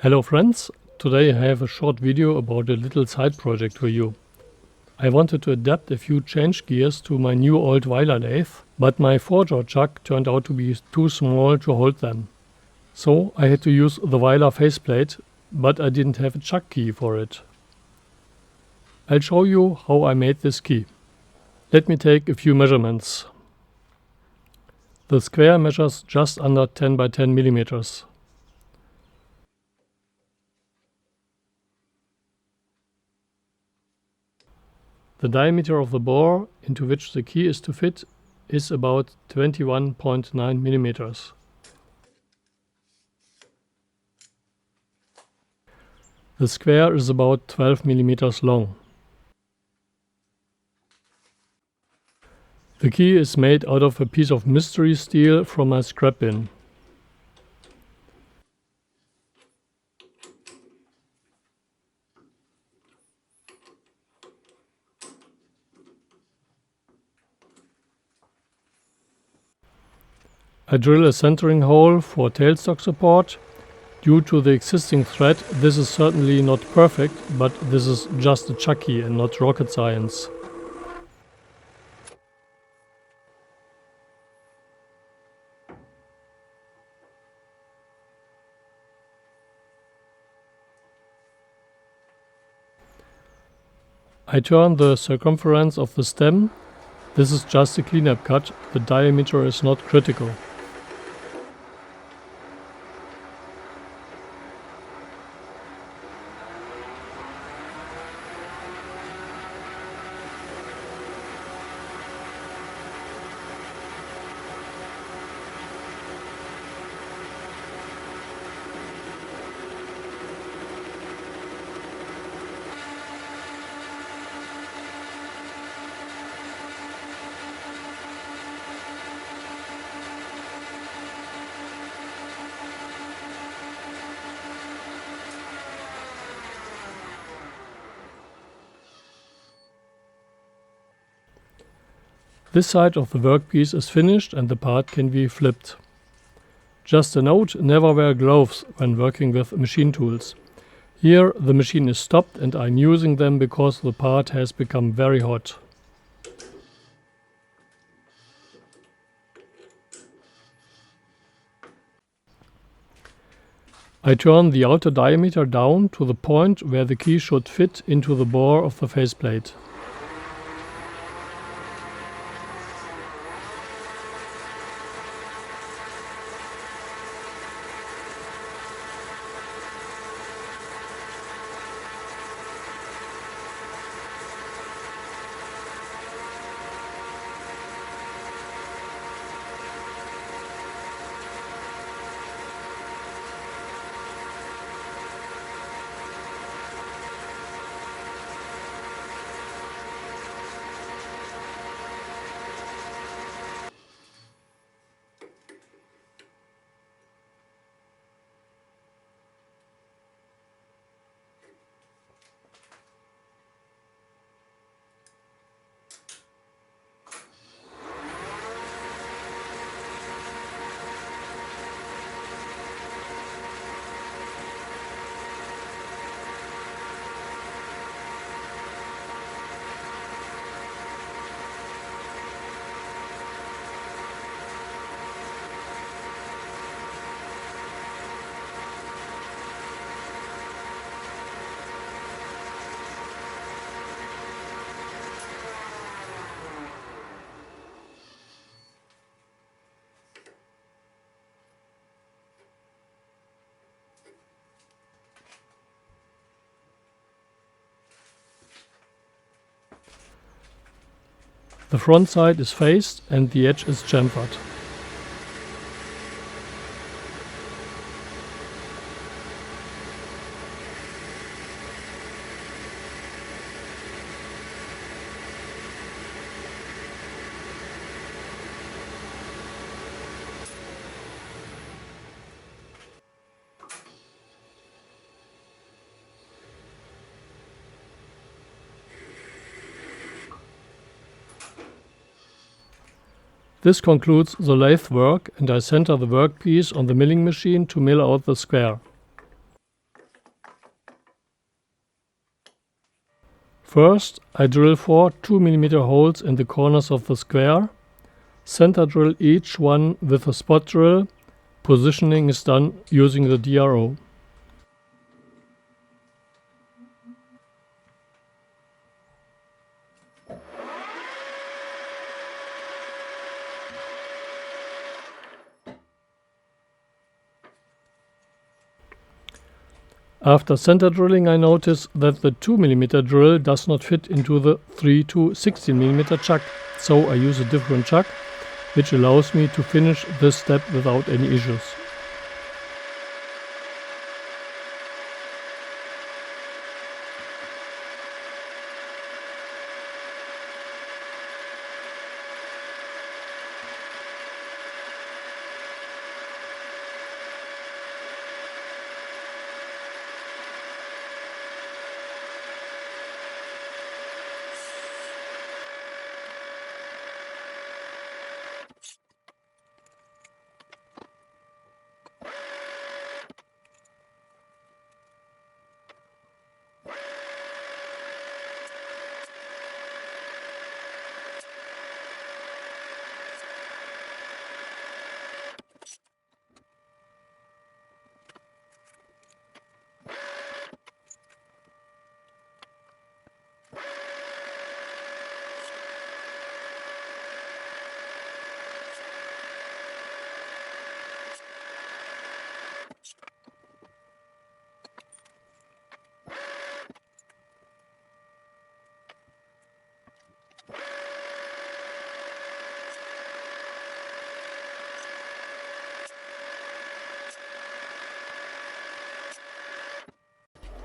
Hello friends, today I have a short video about a little side project for you. I wanted to adapt a few change gears to my new old Weiler lathe, but my forger chuck turned out to be too small to hold them. So I had to use the Weiler faceplate, but I didn't have a chuck key for it. I'll show you how I made this key. Let me take a few measurements. The square measures just under 10 by 10 millimeters. The diameter of the bore into which the key is to fit is about 21.9 millimeters. The square is about 12 millimeters long. The key is made out of a piece of mystery steel from my scrap bin. I drill a centering hole for tailstock support. Due to the existing thread, this is certainly not perfect, but this is just a chuck key and not rocket science. I turn the circumference of the stem. This is just a cleanup cut, the diameter is not critical. This side of the workpiece is finished and the part can be flipped. Just a note, never wear gloves when working with machine tools. Here the machine is stopped and I'm using them because the part has become very hot. I turn the outer diameter down to the point where the key should fit into the bore of the faceplate. The front side is faced and the edge is chamfered. This concludes the lathe work and I center the workpiece on the milling machine to mill out the square. First, I drill 4 2mm holes in the corners of the square, center drill each one with a spot drill. Positioning is done using the DRO. After center drilling, I notice that the 2mm drill does not fit into the 3 to 16mm chuck, so I use a different chuck, which allows me to finish this step without any issues.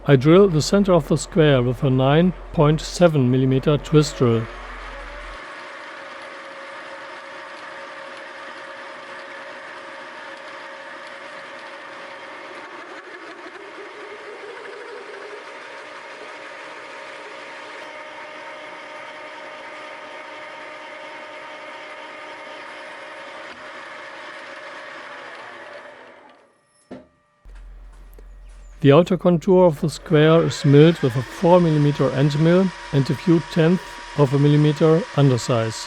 I drill the center of the square with a 9.7mm twist drill. The outer contour of the square is milled with a 4mm end mill and a few tenths of a millimeter undersize.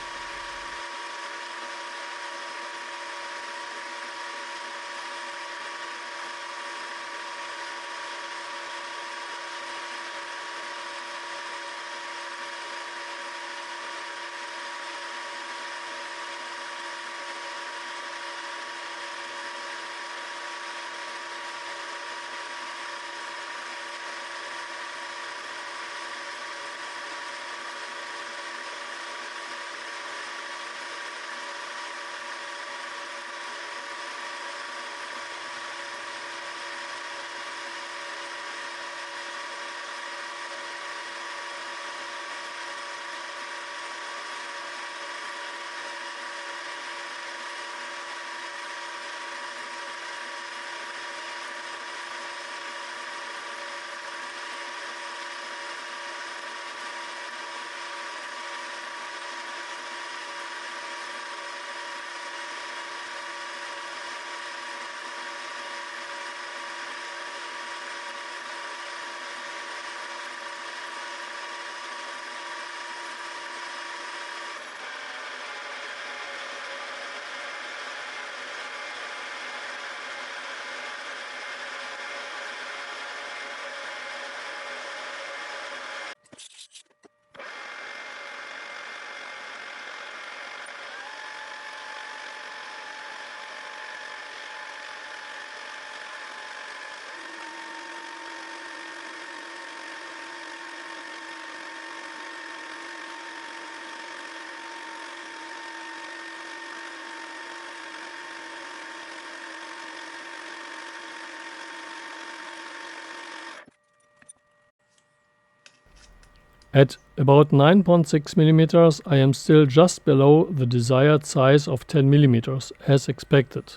At about 9.6mm I am still just below the desired size of 10mm, as expected.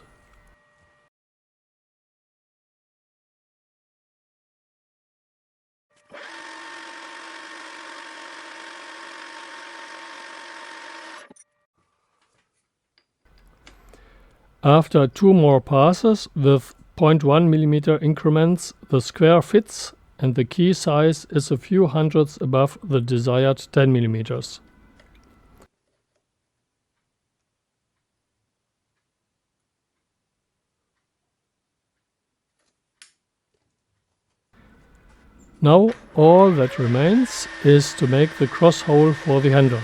After 2 more passes with 0.1mm increments, the square fits and the key size is a few hundredths above the desired 10 mm. Now all that remains is to make the cross hole for the handle.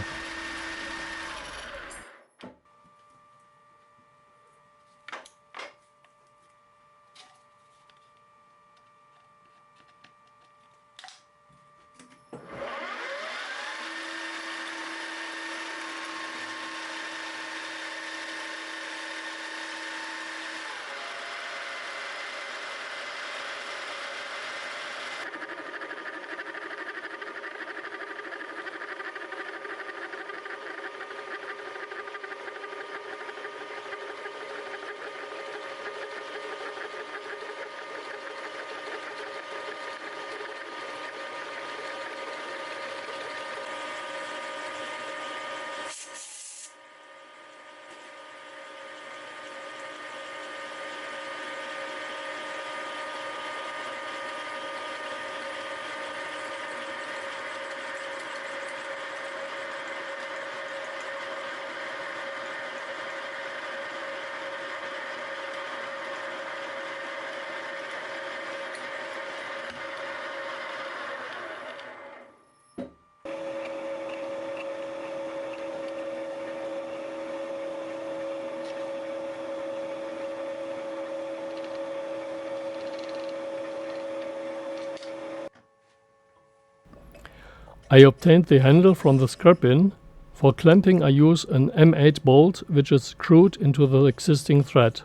I obtained the handle from the scrap bin. For clamping I use an M8 bolt which is screwed into the existing thread.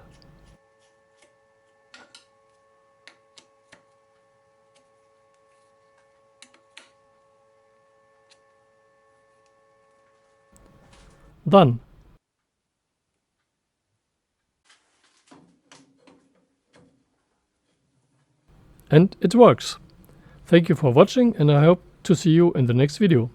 Done. And it works. Thank you for watching, and I hope to see you in the next video.